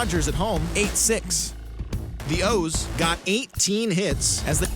Dodgers at home 8-6. The O's got 18 hits as the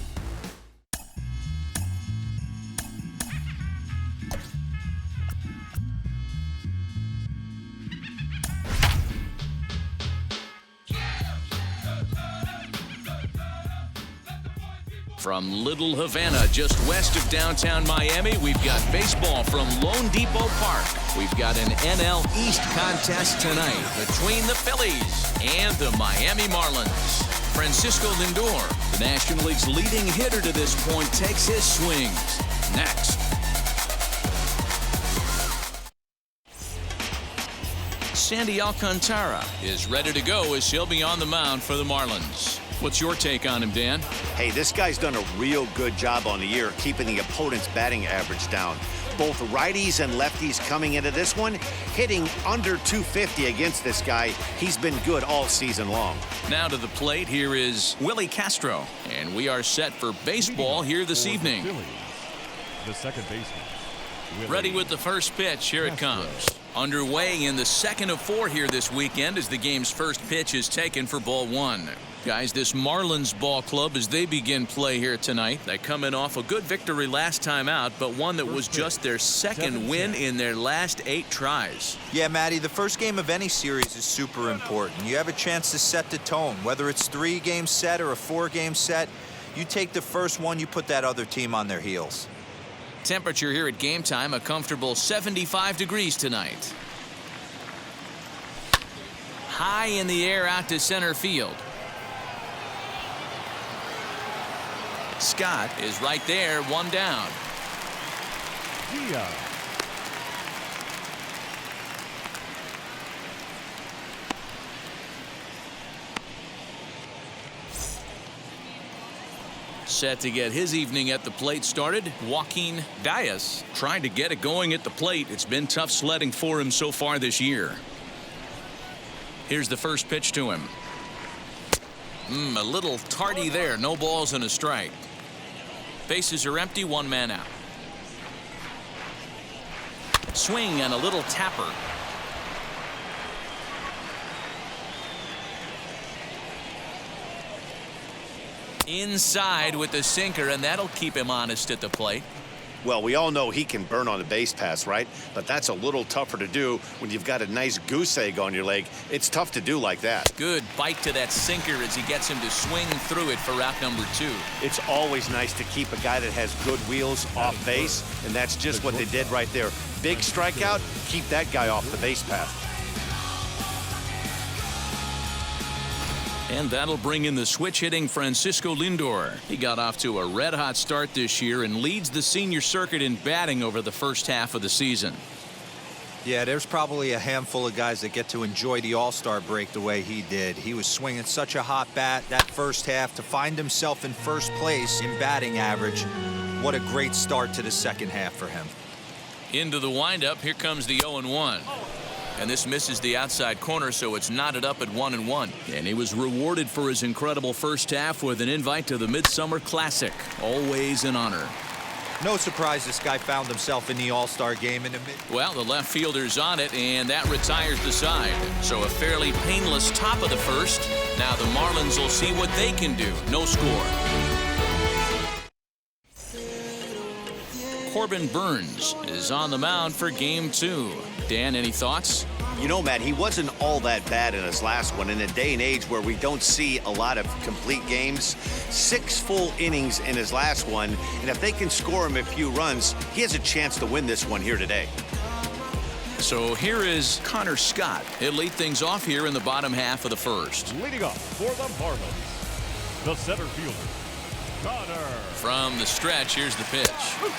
From Little Havana, just west of downtown Miami, we've got baseball from Lone Depot Park. We've got an NL East contest tonight between the Phillies and the Miami Marlins. Francisco Lindor, the National League's leading hitter to this point, takes his swings. Next. Sandy Alcantara is ready to go as he'll be on the mound for the Marlins. What's your take on him, Dan? Hey, this guy's done a real good job on the year keeping the opponent's batting average down. Both righties and lefties coming into this one, hitting under 250 against this guy. He's been good all season long. Now to the plate, here is Willie Castro. And we are set for baseball here this evening. The second baseman. Ready with the first pitch. Here it comes. Underway in the second of 4 here this weekend as the game's first pitch is taken for ball 1. Guys, this Marlins ball club, as they begin play here tonight, they come in off a good victory last time out, but one that was just their second win in their last 8 tries. Yeah, Matty, the first game of any series is super important. You have a chance to set the tone, whether it's 3-game set or a 4-game set. You take the first one, you put that other team on their heels. Temperature here at game time, a comfortable 75 degrees tonight. High in the air out to center field. Scott is right there, 1 down. Yeah. Set to get his evening at the plate started, Joaquin Diaz trying to get it going at the plate. It's been tough sledding for him so far this year. Here's the first pitch to him. A little tardy there. No balls and a strike. Bases are empty, 1 man out. Swing and a little tapper. Inside with the sinker, and that'll keep him honest at the plate. Well, we all know he can burn on a base pass, right? But that's a little tougher to do when you've got a nice goose egg on your leg. It's tough to do like that. Good bite to that sinker as he gets him to swing through it for out number 2. It's always nice to keep a guy that has good wheels off base, and that's just what they did right there. Big strikeout, keep that guy off the base path. And that'll bring in the switch-hitting Francisco Lindor. He got off to a red-hot start this year and leads the senior circuit in batting over the first half of the season. Yeah, there's probably a handful of guys that get to enjoy the All-Star break the way he did. He was swinging such a hot bat that first half to find himself in first place in batting average. What a great start to the second half for him. Into the windup. Here comes the 0-1. And this misses the outside corner, so it's knotted up at 1-1. And he was rewarded for his incredible first half with an invite to the Midsummer Classic. Always an honor. No surprise this guy found himself in the All-Star game in the mid. Well, the left fielder's on it, and that retires the side. So a fairly painless top of the first. Now the Marlins will see what they can do. No score. Corbin Burns is on the mound for game 2. Dan, any thoughts? You know, Matt, he wasn't all that bad in his last one. In a day and age where we don't see a lot of complete games, 6 full innings in his last one. And if they can score him a few runs, he has a chance to win this one here today. So here is Connor Scott. He'll lead things off here in the bottom half of the first. Leading off for the Marlins, the center fielder, Connor. From the stretch, here's the pitch.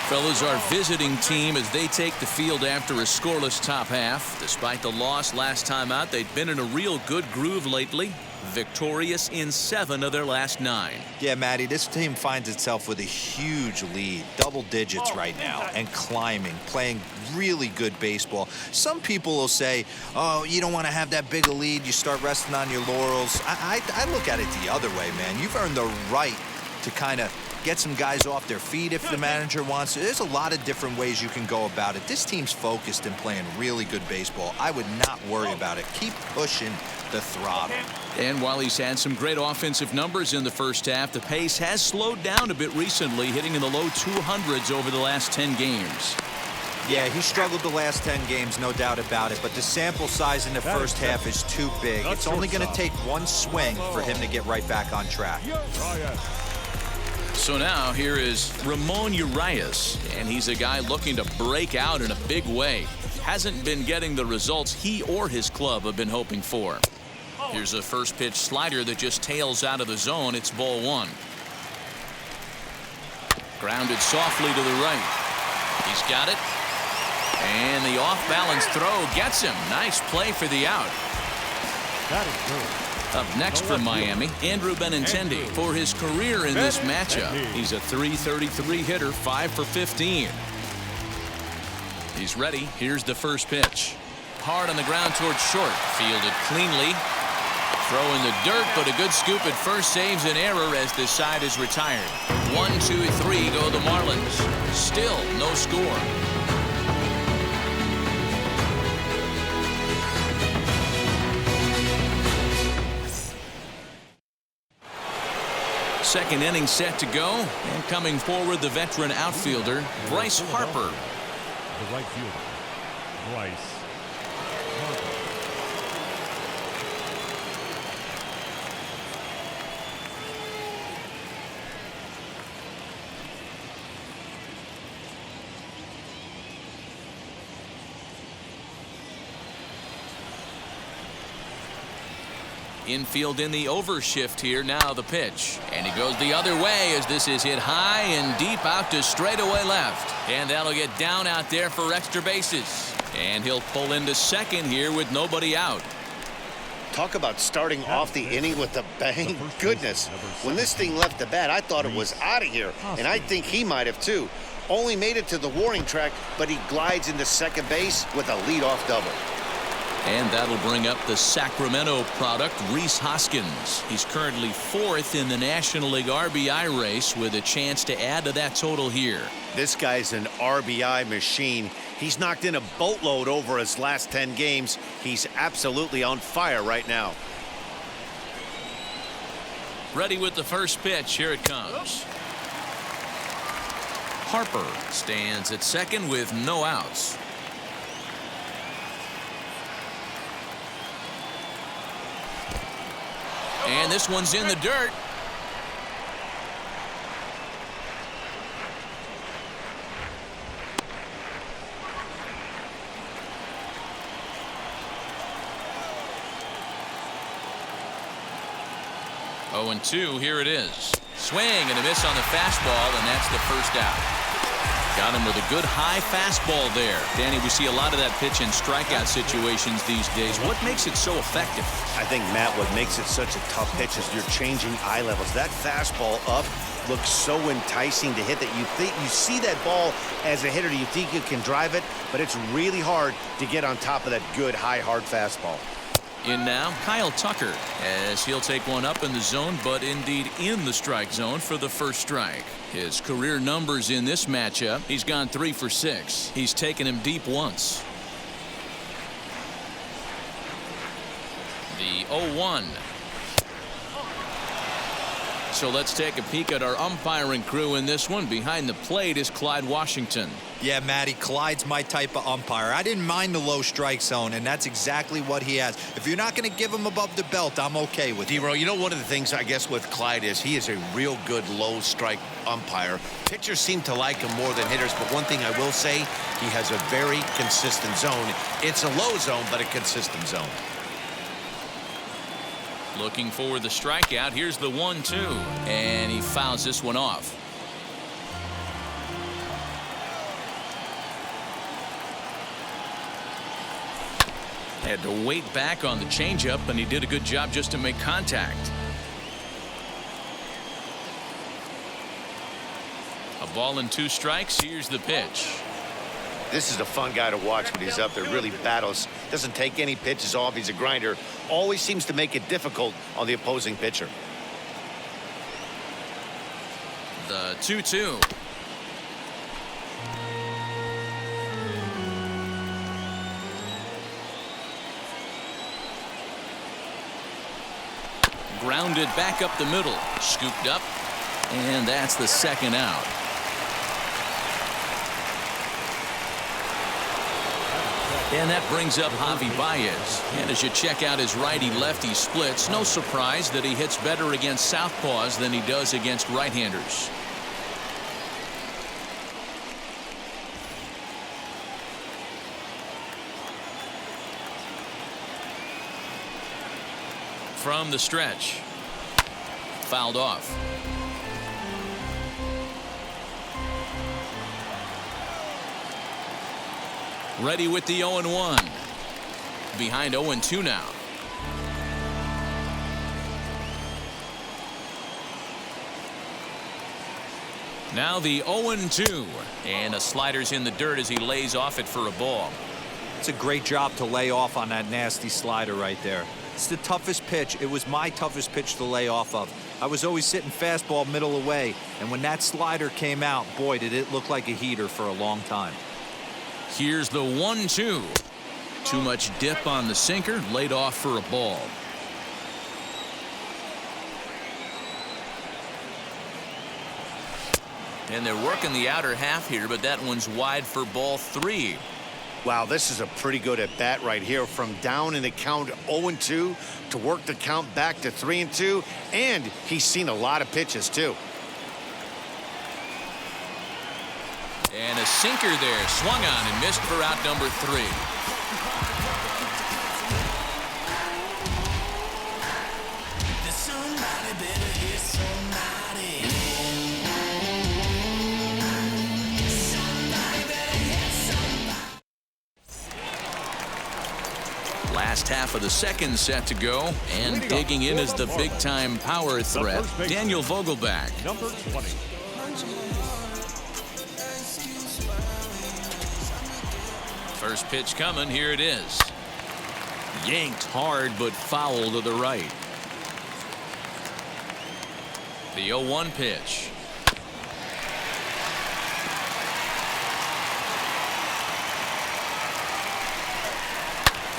Fellas, our visiting team as they take the field after a scoreless top half. Despite the loss last time out, they've been in a real good groove lately. Victorious in 7 of their last 9. Yeah, Matty, this team finds itself with a huge lead, double digits right now, and climbing, playing really good baseball. Some people will say, oh, you don't want to have that big a lead, you start resting on your laurels. I look at it the other way, man. You've earned the right to kind of get some guys off their feet if the manager wants to. There's a lot of different ways you can go about it. This team's focused and playing really good baseball. I would not worry about it. Keep pushing the throttle. And while he's had some great offensive numbers in the first half, the pace has slowed down a bit recently, hitting in the low 200s over the last 10 games. Yeah, he struggled the last 10 games, no doubt about it, but the sample size in the first half is too big. It's only going to take one swing for him to get right back on track. So now here is Ramon Urias, and he's a guy looking to break out in a big way. Hasn't been getting the results he or his club have been hoping for. Here's a first pitch slider that just tails out of the zone. It's ball one. Grounded softly to the right. He's got it. And the off-balance throw gets him. Nice play for the out. That is good. Up next from Miami, Andrew Benintendi. For his career in this matchup, he's a .333 hitter, 5 for 15. He's ready. Here's the first pitch. Hard on the ground towards short. Fielded cleanly. Throw in the dirt, but a good scoop at first saves an error as this side is retired. 1, 2, 3 go the Marlins. Still no score. Second inning set to go, and coming forward the veteran outfielder Bryce Harper. The right fielder, Bryce Harper. Infield in the overshift here. Now the pitch, and he goes the other way as this is hit high and deep out to straightaway left, and that'll get down out there for extra bases, and he'll pull into second here with nobody out. Talk about starting off the inning with a bang. Goodness, when this thing left the bat, I thought it was out of here, and I think he might have too. Only made it to the warning track, but he glides into second base with a leadoff double. And that'll bring up the Sacramento product, Rhys Hoskins. He's currently 4th in the National League RBI race with a chance to add to that total here. This guy's an RBI machine. He's knocked in a boatload over his last 10 games. He's absolutely on fire right now. Ready with the first pitch. Here it comes. Harper stands at second with no outs. And this one's in the dirt. Oh, and 2, here it is. Swing and a miss on the fastball, and that's the first out. Got him with a good high fastball there. Danny, we see a lot of that pitch in strikeout situations these days. What makes it so effective? I think, Matt, what makes it such a tough pitch is you're changing eye levels. That fastball up looks so enticing to hit that you think you see that ball as a hitter, you think you can drive it, but it's really hard to get on top of that good high hard fastball. In now, Kyle Tucker, as he'll take one up in the zone, but indeed in the strike zone for the first strike. His career numbers in this matchup, he's gone 3 for 6. He's taken him deep once. The 0-1. So let's take a peek at our umpiring crew in this one. Behind the plate is Clyde Washington. Yeah, Matty, Clyde's my type of umpire. I didn't mind the low strike zone, and that's exactly what he has. If you're not going to give him above the belt, I'm okay with it. D-Row, you know, one of the things I guess with Clyde is he is a real good low strike umpire. Pitchers seem to like him more than hitters, but one thing I will say, he has a very consistent zone. It's a low zone, but a consistent zone. Looking for the strikeout. Here's the 1-2, and he fouls this one off. Had to wait back on the changeup, and he did a good job just to make contact. A ball and 2 strikes. Here's the pitch. This is a fun guy to watch when he's up there. Really battles. Doesn't take any pitches off. He's a grinder. Always seems to make it difficult on the opposing pitcher. The 2-2. Grounded back up the middle. Scooped up. And that's the second out. And that brings up Javi Baez. And as you check out his righty-lefty splits, no surprise that he hits better against southpaws than he does against right-handers. From the stretch. Fouled off. Ready with the 0-1. Behind 0-2 now. Now the 0-2. And a slider's in the dirt as he lays off it for a ball. It's a great job to lay off on that nasty slider right there. It's the toughest pitch. It was my toughest pitch to lay off of. I was always sitting fastball middle away, and when that slider came out, boy, did it look like a heater for a long time. Here's the 1-2. Too much dip on the sinker, laid off for a ball. And they're working the outer half here, but that one's wide for ball 3. Wow, this is a pretty good at bat right here. From down in the count 0-2 to work the count back to 3-2, and he's seen a lot of pitches too. And a sinker there, swung on and missed for out number 3. Last half of the second set to go, and digging in is the big-time power threat, Daniel Vogelback. Number 20. First pitch coming, here it is. Yanked hard, but foul to the right. The 0-1 pitch.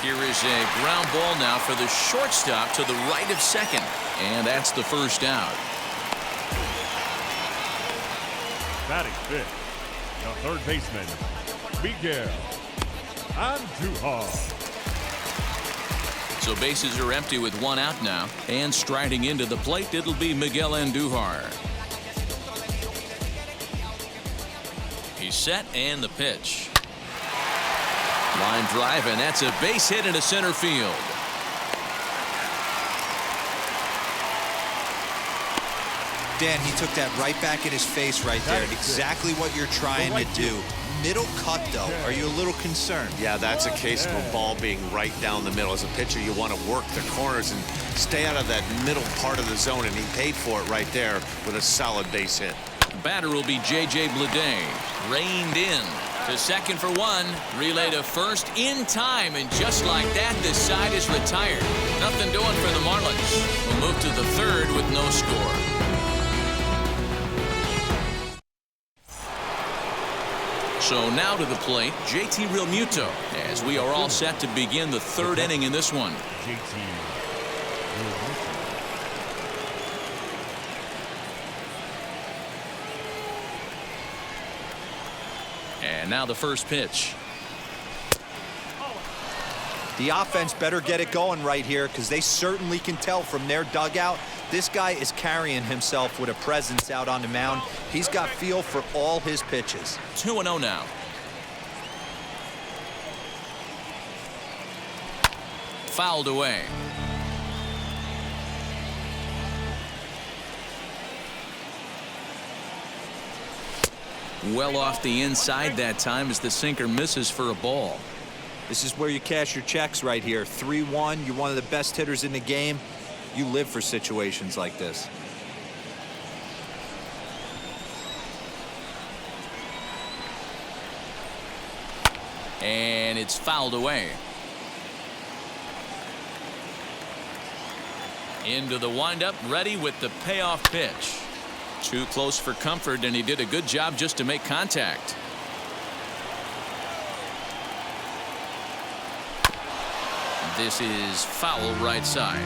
Here is a ground ball now for the shortstop to the right of second. And that's the first out. Batting fifth, the third baseman, Miguel Andujar. So bases are empty with one out now. And striding into the plate, it'll be Miguel Andujar. He's set, and the pitch. Line drive, and that's a base hit into center field. Dan, he took that right back in his face right there. Exactly what you're trying to do. Middle cut, though. Are you a little concerned? Yeah, that's a case of a ball being right down the middle. As a pitcher, you want to work the corners and stay out of that middle part of the zone, and he paid for it right there with a solid base hit. Batter will be J.J. Bleday. Reined in to second for one. Relay to first in time, and just like that, this side is retired. Nothing doing for the Marlins. We'll move to the third with no score. So now to the plate, JT Realmuto, as we are all set to begin the third inning in this one. JT. And now the first pitch. The offense better get it going right here, because they certainly can tell from their dugout this guy is carrying himself with a presence out on the mound. He's got feel for all his pitches. 2-0 now. Fouled away. Well off the inside that time as the sinker misses for a ball. This is where you cash your checks right here. 3-1. You're one of the best hitters in the game. You live for situations like this. And it's fouled away. Into the windup, ready with the payoff pitch. Too close for comfort, and he did a good job just to make contact. This is foul right side.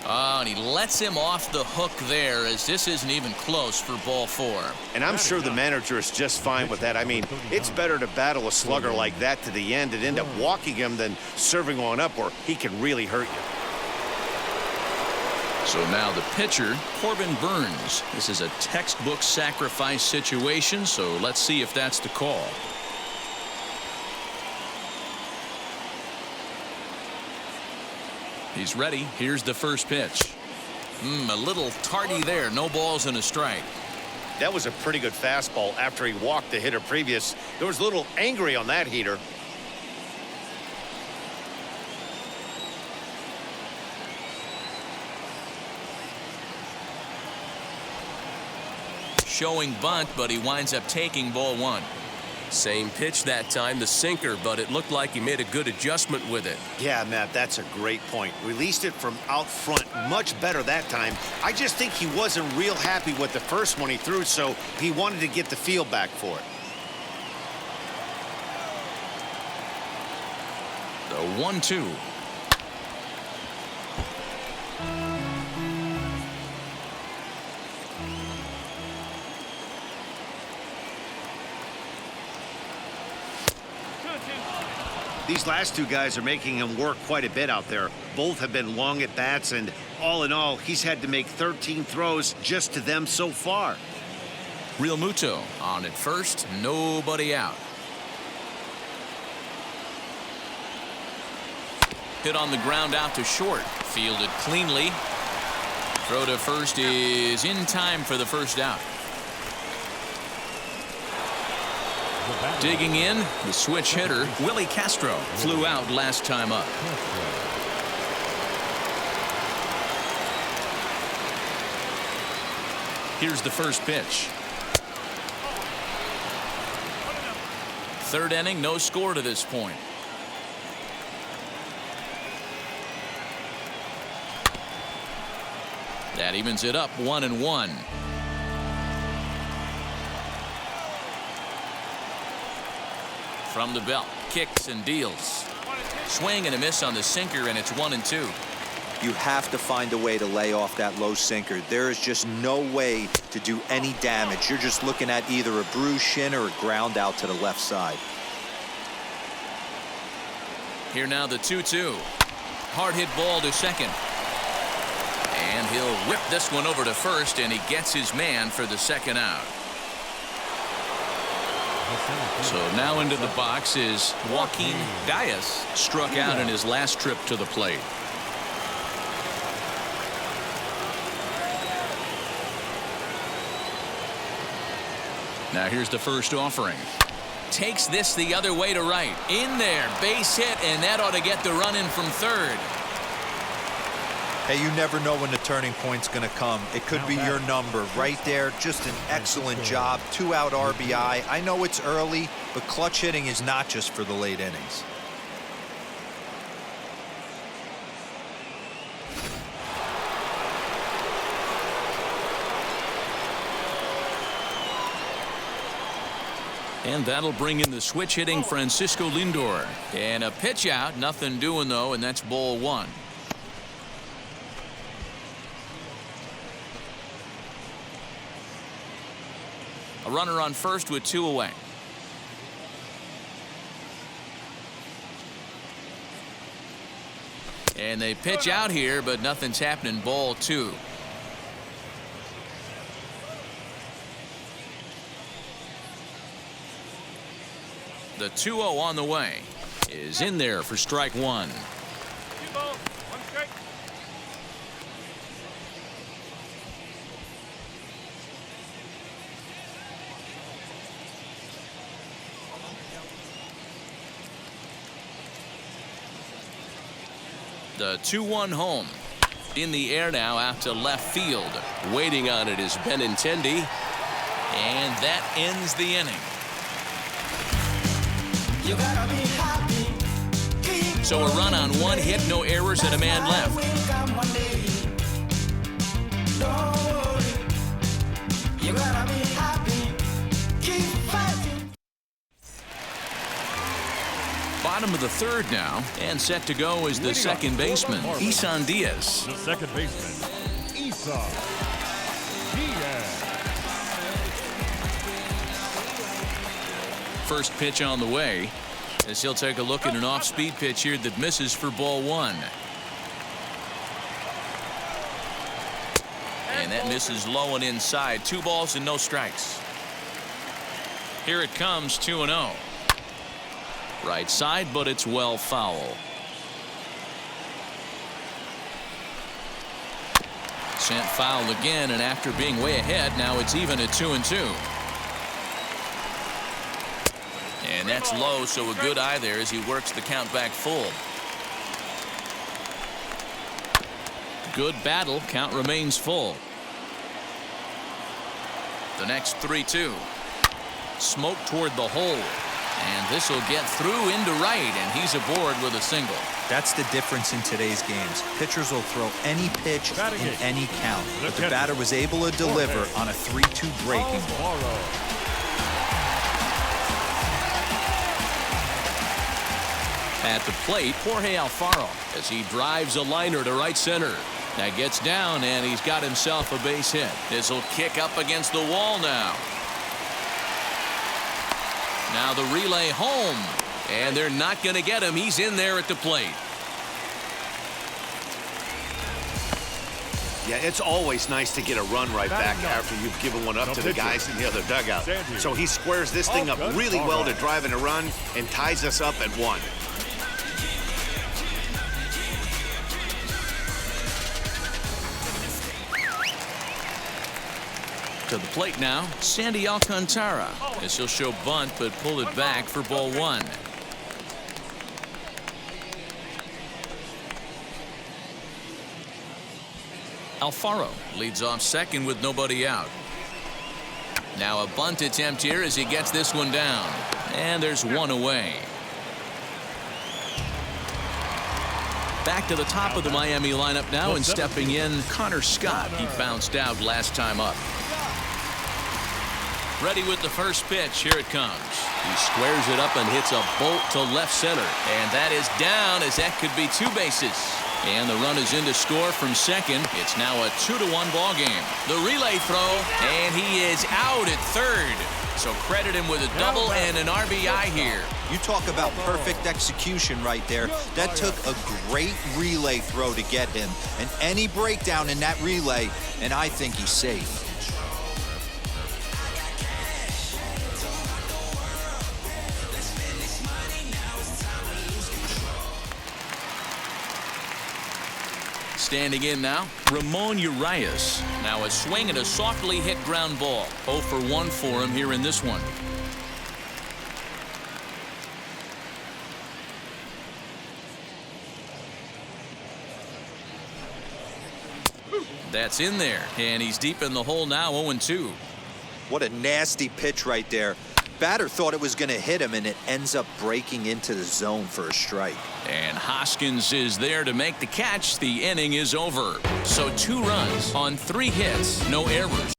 Oh, and he lets him off the hook there, as this isn't even close for ball 4. And I'm sure the manager is just fine with that. I mean, it's better to battle a slugger like that to the end and end up walking him than serving one up where he can really hurt you. So now the pitcher, Corbin Burns. This is a textbook sacrifice situation, so let's see if that's the call. He's ready. Here's the first pitch. A little tardy there. No balls and a strike. That was a pretty good fastball after he walked the hitter previous. There was a little angry on that heater. Showing bunt, but he winds up taking ball 1. Same pitch that time, the sinker, but it looked like he made a good adjustment with it. Yeah, Matt, that's a great point. Released it from out front much better that time. I just think he wasn't real happy with the first one he threw, so he wanted to get the feel back for it. The 1-2. These last two guys are making him work quite a bit out there. Both have been long at bats, and all in all, he's had to make 13 throws just to them so far. Real Muto on at first, nobody out. Hit on the ground out to short, fielded cleanly. Throw to first is in time for the first out. Digging in, the switch hitter, Willie Castro, flew out last time up. Here's the first pitch. Third inning, no score to this point. That evens it up 1-1. From the belt, kicks and deals. Swing and a miss on the sinker, and it's 1-2. You have to find a way to lay off that low sinker. There is just no way to do any damage. You're just looking at either a bruised shin or a ground out to the left side. Here now the 2-2. Hard hit ball to second. And he'll whip this one over to first, and he gets his man for the second out. So now into the box is Joaquin Diaz, struck out in his last trip to the plate. Now here's the first offering. Takes this the other way to right. In there, base hit, and that ought to get the run in from third. Hey, you never know when the turning point's going to come. It could be your number right there. Just an excellent job. 2-out RBI. I know it's early, but clutch hitting is not just for the late innings. And that'll bring in the switch hitting Francisco Lindor. And a pitch out, nothing doing though, and that's ball 1. A runner on first with 2 away. And they pitch out here, but nothing's happening. Ball 2. The 2-0 on the way is in there for strike 1. The 2-1 home. In the air now out to left field. Waiting on it is Benintendi. And that ends the inning. You gotta be happy, keep So a run on 1 hit, no errors, and a man left. Bottom of the 3rd now, and set to go is the second baseman, Isan Diaz. The second baseman, Isan Diaz. First pitch on the way, as he'll take a look at an off-speed pitch here that misses for ball 1. And that misses low and inside. 2 balls and no strikes. Here it comes, 2-0. Right side, but it's well foul. Sent foul again, and after being way ahead, now it's even at 2-2. And that's low, so a good eye there as he works the count back full. Good battle. Count remains full. The next 3-2. Smoke toward the hole. And this will get through into right, and he's aboard with a single. That's the difference in today's games. Pitchers will throw any pitch in any count, but the batter was able to deliver on a 3-2 breaking ball. At the plate, Jorge Alfaro, as he drives a liner to right center. That gets down, and he's got himself a base hit. This will kick up against the wall now. Now the relay home, and they're not going to get him. He's in there at the plate. Yeah, it's always nice to get a run right back after you've given one up to the guys in the other dugout. So he squares this thing up really well to drive in a run and ties us up at 1. To the plate now, Sandy Alcantara, as he'll show bunt but pull it back for ball 1. Alfaro leads off second with nobody out. Now a bunt attempt here as he gets this one down, and there's one away. Back to the top of the Miami lineup now, and stepping in, Connor Scott. He bounced out last time up. Ready with the first pitch. Here it comes. He squares it up and hits a bolt to left center. And that is down, as that could be 2 bases. And the run is in to score from second. It's now a 2-1 ball game. The relay throw, and he is out at third. So credit him with a double and an RBI here. You talk about perfect execution right there. That took a great relay throw to get him. And any breakdown in that relay, and I think he's safe. Standing in now, Ramon Urias. Now a swing and a softly hit ground ball. 0 for 1 for him here in this one. That's in there, and he's deep in the hole now, 0-2. What a nasty pitch right there. Batter thought it was going to hit him, and it ends up breaking into the zone for a strike. And Hoskins is there to make the catch. The inning is over. So 2 runs on 3 hits, no errors.